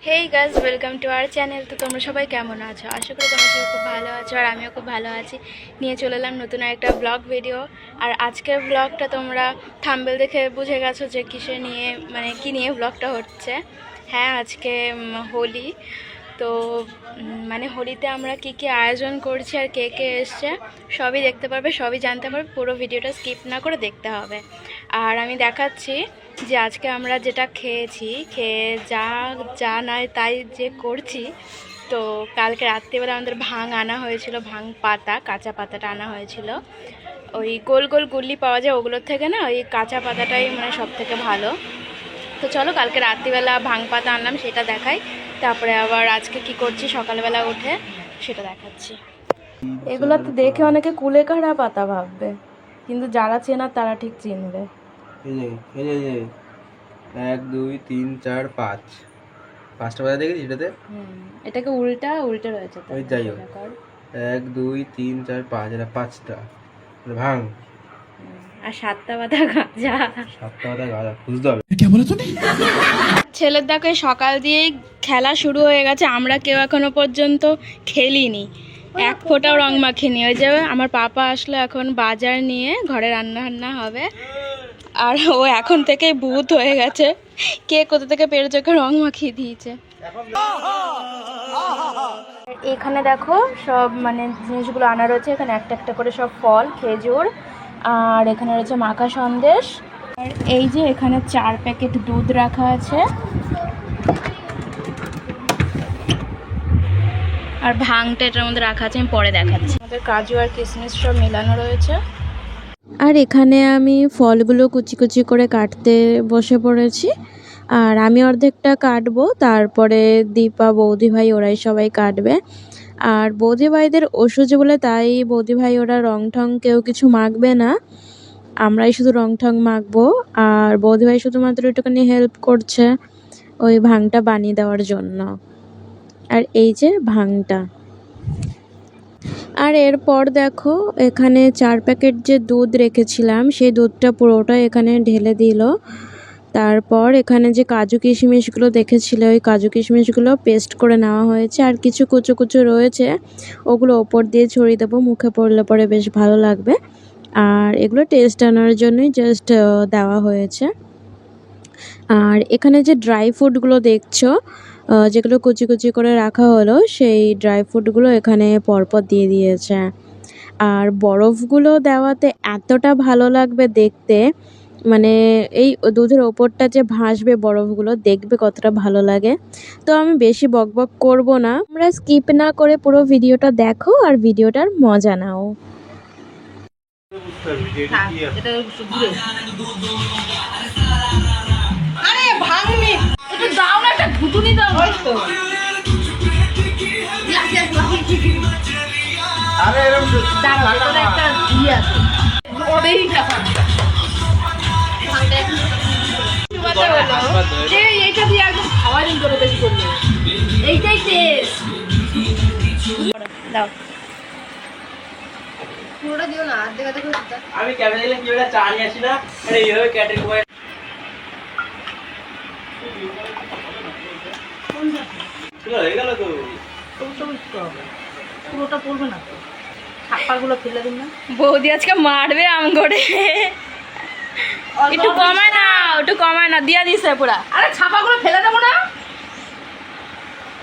Hey guys, welcome to our channel. তো তোমরা সবাই কেমন আছো? আশা করি তোমরা সবাই খুব ভালো আছো আর আমিও খুব ভালো আছি। নিয়ে চলে এলাম নতুন একটা ব্লগ ভিডিও। আর আজকের ব্লগটা তোমরা থাম্বনেল দেখে বুঝে গেছো যে কিসে নিয়ে, মানে কি নিয়ে ব্লগটা হচ্ছে। হ্যাঁ, আজকে হোলি। তো মানে হোলিতে আমরা কি কি আয়োজন করছি আর কে কে এসছে সবই দেখতে পারবে, সবই জানতে পারবে। পুরো ভিডিওটা স্কিপ না করে দেখতে হবে। আর আমি দেখাচ্ছি যে আজকে আমরা যেটা খেয়ে যা যা নয় তাই যে করছি। তো কালকে রাত্রিবেলা আমাদের ভাং আনা হয়েছিল, ভাং পাতা, কাঁচা পাতাটা আনা হয়েছিল। ওই গোল গোল গুল্লি পাওয়া যায় ওগুলোর থেকে না, ওই কাঁচা পাতাটাই মানে সব থেকে ভালো। তো চলো কালকে রাত্রিবেলা ভাং পাতা আনলাম, সেটা দেখাই। তারপরে আবার আজকে কি করছি সকালবেলা উঠে সেটা দেখাচ্ছি। এগুলো তো দেখে অনেকে কুলেখাড়া পাতা ভাববে, কিন্তু যারা চেনা তারা ঠিক চিনবে। এই যে 1 2 3 4 5 পাঁচটা পাতা দেখেছিস এটাতে? এটাকে উল্টা রয়েছে তো। ওই যাই হোক, 1 2 3 4 5, এটা পাঁচটা ভাঙ আর 7টা পাতা গাঁজা। 7টা পাতা গাঁজা বুঝতে হবে। ছেলের দেখো সকাল দিয়েই খেলা শুরু হয়ে গেছে, আমরা কেউ এখনো পর্যন্ত খেলিনি, এক ফোঁটাও রং মাখিনি। ওই যে আমার পাপা আসলো এখন বাজার নিয়ে, ঘরে রান্না হবে। আর ও এখন থেকেই ভূত হয়ে গেছে, কে কোথা থেকে পেরে চোখে রং মাখিয়ে দিয়েছে। এখানে দেখো সব মানে জিনিসগুলো আনা রয়েছে, এখানে একটা একটা করে সব ফল, খেজুর, আর এখানে রয়েছে মাখা সন্দেশ। আর এই যে এখানে 4 প্যাকেট দুধ রাখা আছে, আর ভাংটা এটার মধ্যে রাখা আছে, আমি পরে দেখাচ্ছি। আমাদের কাজু আর কিশমিশ সব মেলানো রয়েছে। আর এখানে আমি ফলগুলো কুচি কুচি করে কাটতে বসে পড়েছি। আর আমি অর্ধেকটা কাটবো, তারপরে দীপা, বৌদি ভাই ওরাই সবাই কাটবে। আর বৌদি ভাইদের ওষুধ বলে তাই বৌদি ভাই ওরা রং ঠং কেউ কিছু মাখবে না, আমরাই শুধু রং ঠং মাখবো। আর বৌদি ভাই শুধুমাত্র একটুখানি হেল্প করছে ওই ভাংটা বানিয়ে দেওয়ার জন্য। আর এই যে ভাংটা। আর এরপর দেখো এখানে 4 প্যাকেট যে দুধ রেখেছিলাম সেই দুধটা পুরোটা এখানে ঢেলে দিল। তারপর এখানে যে কাজু কিশমিশগুলো দেখেছিলে ওই কাজু কিশমিশগুলো পেস্ট করে নেওয়া হয়েছে, আর কিছু কুচো কুচো রয়েছে ওগুলো ওপর দিয়ে ছড়িয়ে দেবো, মুখে পড়লে পরে বেশ ভালো লাগবে। আর এগুলো টেস্ট আনার জন্যই জাস্ট দেওয়া হয়েছে। আর এখানে যে ড্রাই ফ্রুটগুলো দেখছো, যেগুলো কুচি কুচি করে রাখা হলো, সেই ড্রাই ফ্রুটগুলো এখানে পরপর দিয়ে দিয়েছে। আর বরফগুলো দেওয়াতে এতটা ভালো লাগবে দেখতে, মানে এই দুধের ওপরটা যে ভাসবে বরফগুলো, দেখবে কতটা ভালো লাগে। তো আমি বেশি বকবক করব না, তোমরা স্কিপ না করে পুরো ভিডিওটা দেখো আর ভিডিওটার মজা নাও। আরে ভাঙনি একটু দাও না, একটা ঘুটুনি দাও। ওই তো আরে এরকম দাঁড়াও, এটা একটা ইয়ে আছে ওদেরই টাকা। এইটা দিয়ে একদম খাওয়া দিন করে বেশি করলে, এইটাই টেস্ট। দাও পুরোটা দিও না, আর্ধেক আর্ধেক করে দিতে। আমি ক্যামেরা দিলাম, কিভাবে চা নিয়ে আসি না, আরে এইভাবে ক্যাটারিং করে হয়ে গেল তো। পুরোটা পড়বে না তো, ছাপ্পাগুলো ফেলে দিন না। বৌদি আজকে মারবে আম করে, একটু কমায় না, দিয়া দিছে পুরা। আরে ছাপাগুলো ফেলে দেবো না।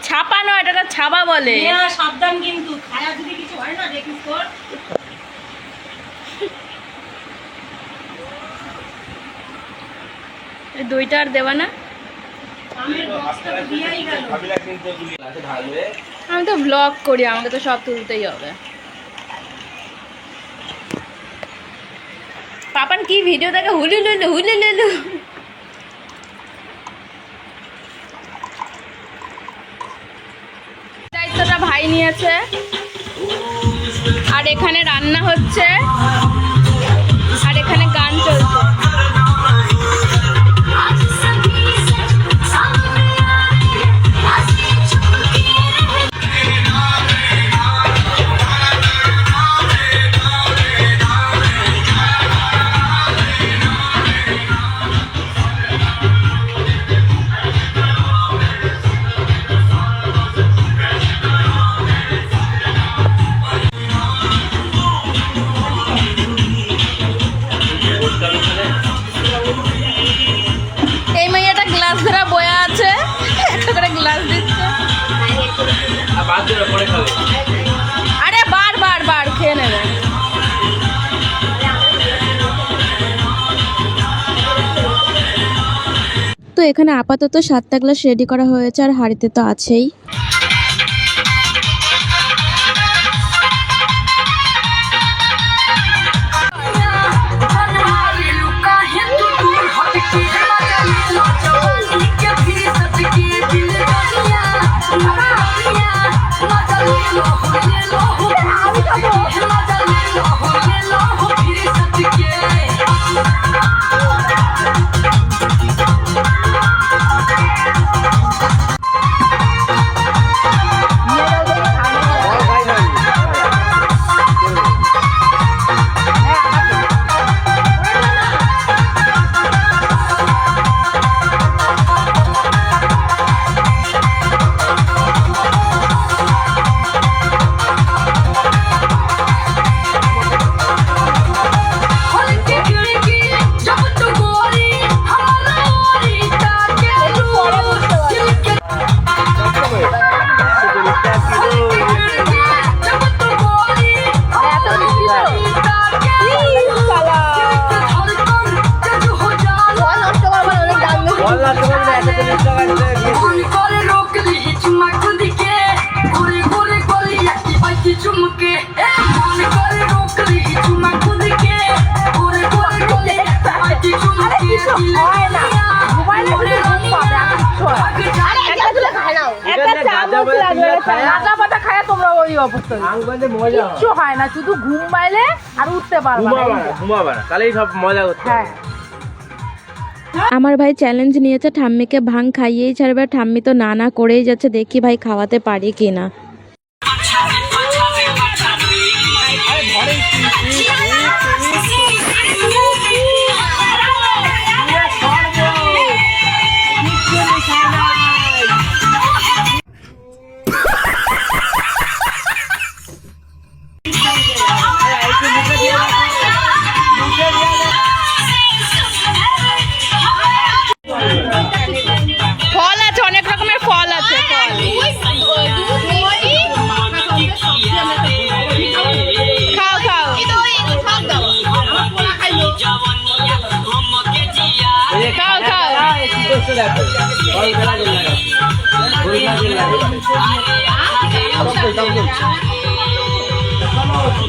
ছাপা নয়, এটা ছাপা বলে। সাবধান কিন্তু, খায়া যদি কিছু হয় না দেখিস তোর। দইটা আর দেবা না? আমি তো ব্লগ করি, আমাকে তো সব তুলতেই হবে। পাপান কি ভিডিও দেখে হুলি লুলু। দায়িত্বটা ভাই নিয়েছে। আর এখানে রান্না হচ্ছে, আর এখানে গান চলছে। এখানে আপাতত 7টা গ্লাস রেডি করা হয়েছে আর হাঁড়িতে তো আছেই। কিচ্ছু হয় না, শুধু ঘুম পাইলে আর উঠতে পারবে না, তাহলেই সব মজা করতে। হ্যাঁ আমার ভাই চ্যালেঞ্জ নিয়েছে ঠাম্মিকে ভাং খাইয়েই ছাড়বে। ঠাম্মি তো না না করেই যাচ্ছে, দেখি ভাই খাওয়াতে পারি কিনা। ফল আছে, অনেক রকমের ফল আছে। খাও খাও। খাও খাও।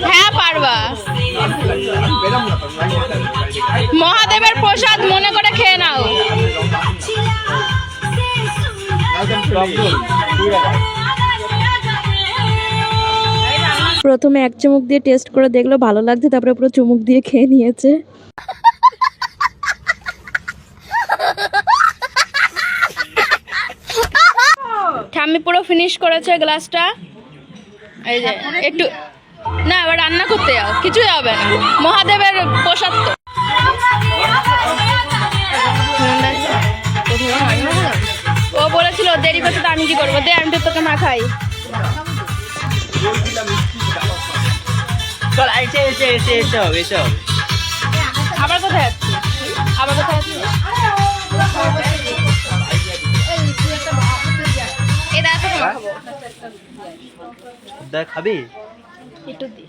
হ্যাঁ পারবা। মহাদেবের প্রসাদ মনে করে খেয়ে নাও। প্রথমে এক চুমুক দিয়ে টেস্ট করে দেখলো ভালো লাগছে, তারপরে পুরো চুমুক দিয়ে খেয়ে নিয়েছে। ঠাম্মি পুরো ফিনিশ করেছে গ্লাসটা। এই যে একটু না, এবার রান্না করতে যাও, কিছুই হবে না, মহাদেবের প্রসাদ তো। ও বলেছিল দেরি করতে, তো আমি কি করবো, দে আমি তো তোকে না খাই। আবার কোথায় যাচ্ছি, আবার কোথায় যাচ্ছি? এটা এত খাবো, খাবি একটু দি।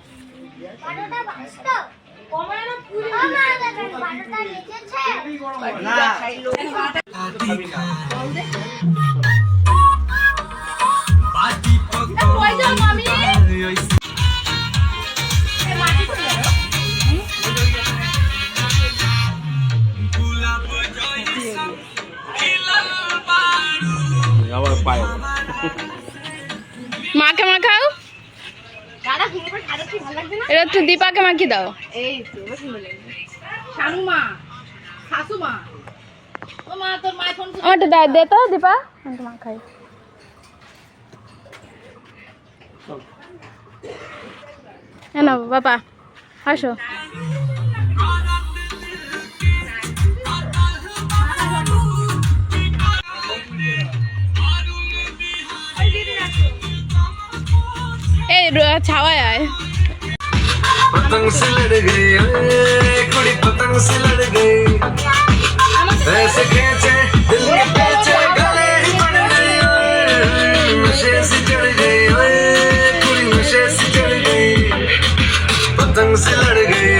মাকে মাখাও, এটা একটু দীপাকে মাখি দাও। আমারটা দে তো দীপা, মাখাই। না বাবা আসো। এই ছাওয়ায় আয়। पतंग से लड़ गई कुड़ी पतंग से लड़ गई ऐसे खींचे दिल के पीछे गले ही पड़ गई नशे से चढ़ गई कुड़ी नशे से चढ़ गई पतंग से लड़ गई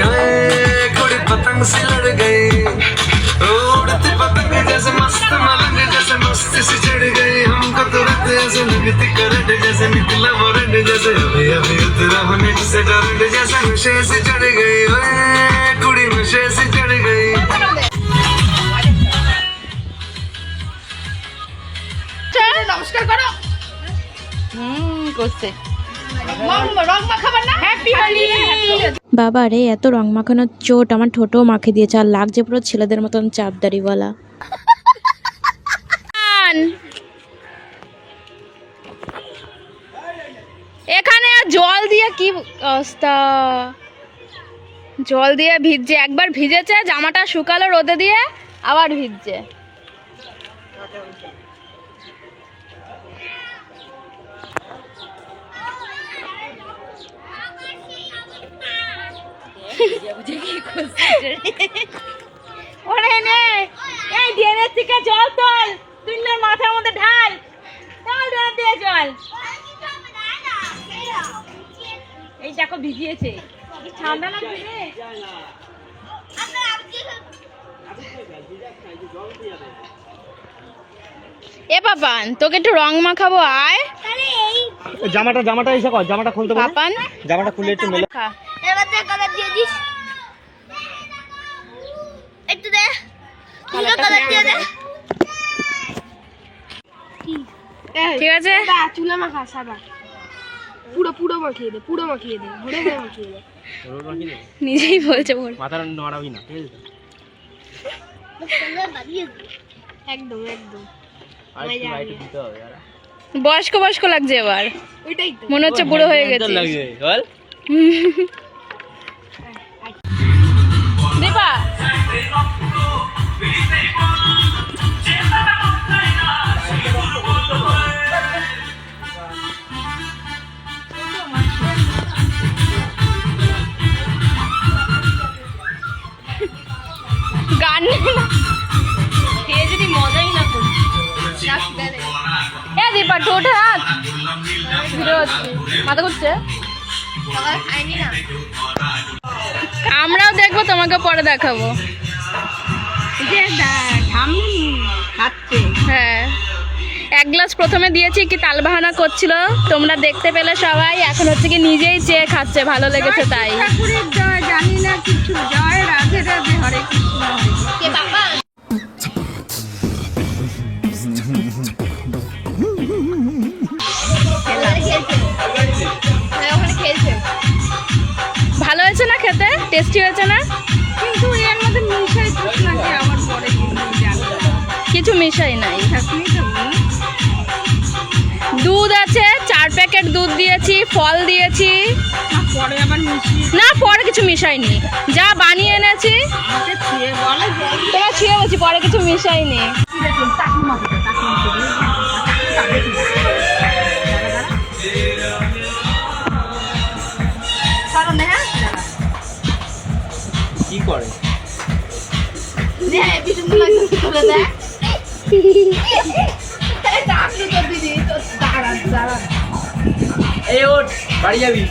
कुड़ी पतंग से लड़ गई उड़ती पतंग जैसे मस्त मल ऐसे लगती करंट जैसे निकला वारंट जैसे अभी अभी उतरा हूँ नेट से टोरेंट जैसे नशे से चढ़ गई ओए कुड़ी नशे से चढ़ गई নমস্কার করো। করছে রং মাখাবার না, হ্যাপি হোলি। বাবা রে, এত রং মাখানোর চোট আমার ঠোঁটো মাখিয়ে দিয়েছে, আর লাগছে পুরো ছেলেদের মতন চাপদারিওয়ালা। এখানে জল দিয়ে কি অবস্থা, জল দিয়ে ভিজছে, একবার ভিজেছে জামাটা শুকালো রোদে দিয়ে আবার ভিজছে। ওরে নে, এই ড্রেনের থেকে জল তোল, তুই মাথার মধ্যে ঢাল, ঢাল ড্রেনের দিয়ে জল। এই দেখো ভিজিয়েছে, ঠান্ডা লাগছে রে। এ পাপান, তোকে একটু রং মাখাবো, আয়। জামাটা এসে কর, জামাটা খুলতে বল, পাপান জামাটা খুলে একটু মেলে। এবার দে কালার দিয়ে দিস, একটু দে, তুইও কালার দিয়ে দে। ঠিক আছে, চুলা মাখা সাদা, পুরো পুরো মাখিয়ে দে, পুরো মাখিয়ে দে, ঘুরে ঘুরে মাখিয়ে দে। নিজেই বলছে বল। মাথাটা নড়াবি না, ঠিক আছে? সুন্দর বানিয়ে দে। একদম একদম আর একটু লাইট দিতে হবে আর বয়স্ক বয়স্ক লাগছে এবার, ওইটাই তো। মনে হচ্ছে বুড়ো হয়ে গেছে। লাগছে বল। দীপা গান খেয়ে যদি মজাই না করি। এ দীপা একটু ওঠে রাখ, ভিড়ে হচ্ছে, মাথা ঘুরছে। খাইনি না, আমরাও দেখবো, তোমাকে পরে দেখাবো। খাচ্ছে। হ্যাঁ, এক গ্লাস প্রথমে দিয়েছি, কি তালবাহানা করছিল তোমরা দেখতে পেলে সবাই, এখন হচ্ছে কি নিজেই চেয়ে খাচ্ছে, ভালো লেগেছে তাই। ঠাকুরের জয়, জানি না কিছু, জয় রাধে রাধে, হরে কৃষ্ণ হরে কৃষ্ণ। কে বাবা ওখানে খেলছে। ভালো হয়েছে না খেতে, টেস্টি হয়েছে না? কিন্তু এর মধ্যে মিশাই দিস নাকি আমার পরে কিন্তু জানি কিছু মিশাই নাই। থাকলেই তো দুধ আছে, 4 প্যাকেট দুধ দিয়েছি, ফল দিয়েছি। পরে আবার মিশিয়ে না, পরে কিছু মিশাইনি, যা বানিয়ে এনেছি। আমাকে ছুঁয়ে বলে যে তোমার ছুঁয়ে বলছি, পরে কিছু মিশাইনি। টাকি মাখিতে, টাকি মাখিতে। সারা নে, কি করে? নে বিশুগুলো তুলে দে। এই ওঠ, বাড়ি যাবি?